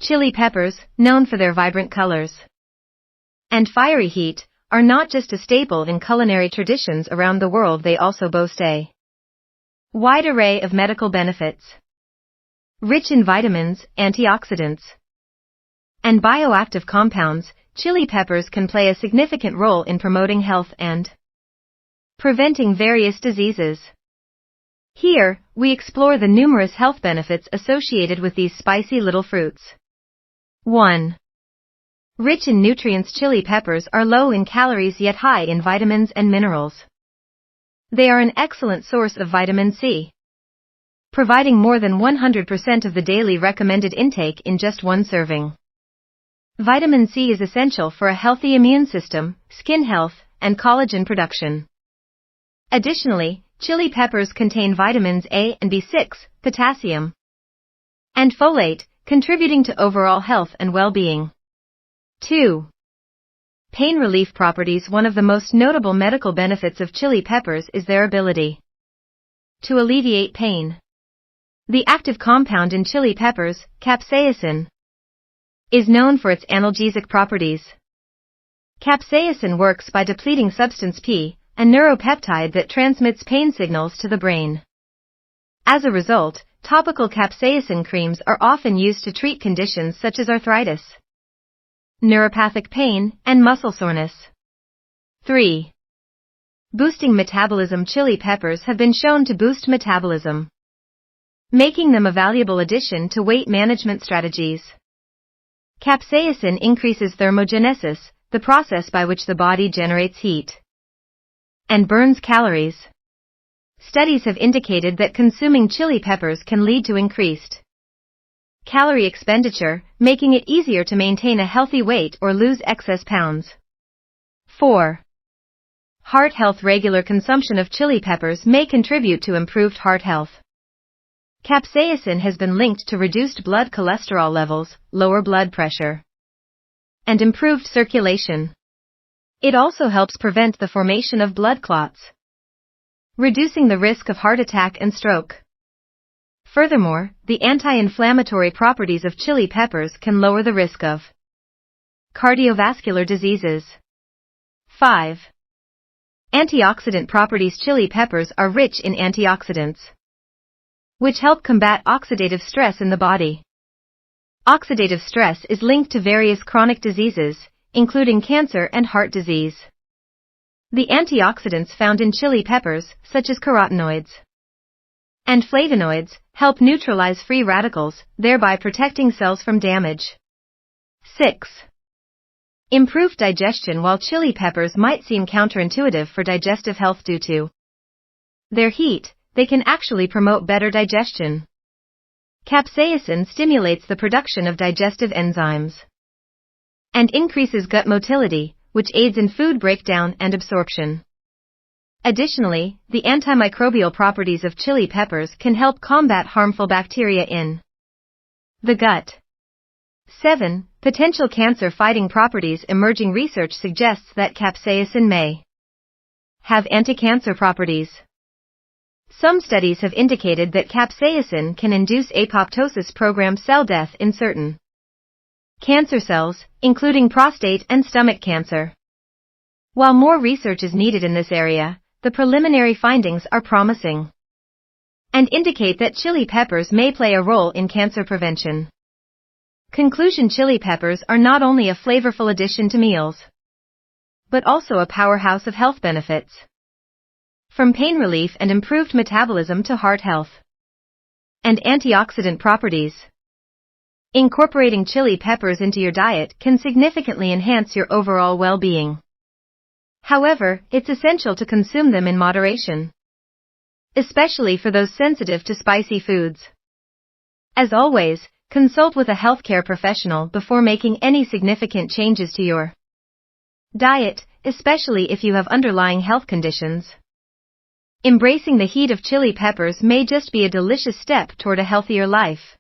Chili peppers, known for their vibrant colors and fiery heat, are not just a staple in culinary traditions around the world, they also boast a wide array of medical benefits. Rich in vitamins, antioxidants, and bioactive compounds, chili peppers can play a significant role in promoting health and preventing various diseases. Here, we explore the numerous health benefits associated with these spicy little fruits. 1. Rich in nutrients, chili peppers are low in calories yet high in vitamins and minerals. They are an excellent source of vitamin C, providing more than 100% of the daily recommended intake in just one serving. Vitamin C is essential for a healthy immune system, skin health, and collagen production. Additionally, chili peppers contain vitamins A and B6, potassium, and folate, contributing to overall health and well-being. 2. Pain relief properties. One of the most notable medical benefits of chili peppers is their ability to alleviate pain. The active compound in chili peppers, capsaicin, is known for its analgesic properties. Capsaicin works by depleting substance P, a neuropeptide that transmits pain signals to the brain. As a result, topical capsaicin creams are often used to treat conditions such as arthritis, neuropathic pain, and muscle soreness. 3. Boosting metabolism. Chili peppers have been shown to boost metabolism, making them a valuable addition to weight management strategies. Capsaicin increases thermogenesis, the process by which the body generates heat and burns calories. Studies have indicated that consuming chili peppers can lead to increased calorie expenditure, making it easier to maintain a healthy weight or lose excess pounds. 4. Heart health. Regular consumption of chili peppers may contribute to improved heart health. Capsaicin has been linked to reduced blood cholesterol levels, lower blood pressure, and improved circulation. It also helps prevent the formation of blood clots, reducing the risk of heart attack and stroke. Furthermore, the anti-inflammatory properties of chili peppers can lower the risk of cardiovascular diseases. 5. Antioxidant properties. Chili peppers are rich in antioxidants, which help combat oxidative stress in the body. Oxidative stress is linked to various chronic diseases, including cancer and heart disease. The antioxidants found in chili peppers, such as carotenoids and flavonoids, help neutralize free radicals, thereby protecting cells from damage. 6. Improved digestion. While chili peppers might seem counterintuitive for digestive health due to their heat, they can actually promote better digestion. Capsaicin stimulates the production of digestive enzymes and increases gut motility, which aids in food breakdown and absorption. Additionally, the antimicrobial properties of chili peppers can help combat harmful bacteria in the gut. 7. Potential cancer-fighting properties. Emerging research suggests that capsaicin may have anti-cancer properties. Some studies have indicated that capsaicin can induce apoptosis, program cell death in certain cancer cells, including prostate and stomach cancer. While more research is needed in this area, the preliminary findings are promising and indicate that chili peppers may play a role in cancer prevention. Conclusion. Chili peppers are not only a flavorful addition to meals, but also a powerhouse of health benefits. From pain relief and improved metabolism to heart health and antioxidant properties, incorporating chili peppers into your diet can significantly enhance your overall well-being. However, it's essential to consume them in moderation, especially for those sensitive to spicy foods. As always, consult with a healthcare professional before making any significant changes to your diet, especially if you have underlying health conditions. Embracing the heat of chili peppers may just be a delicious step toward a healthier life.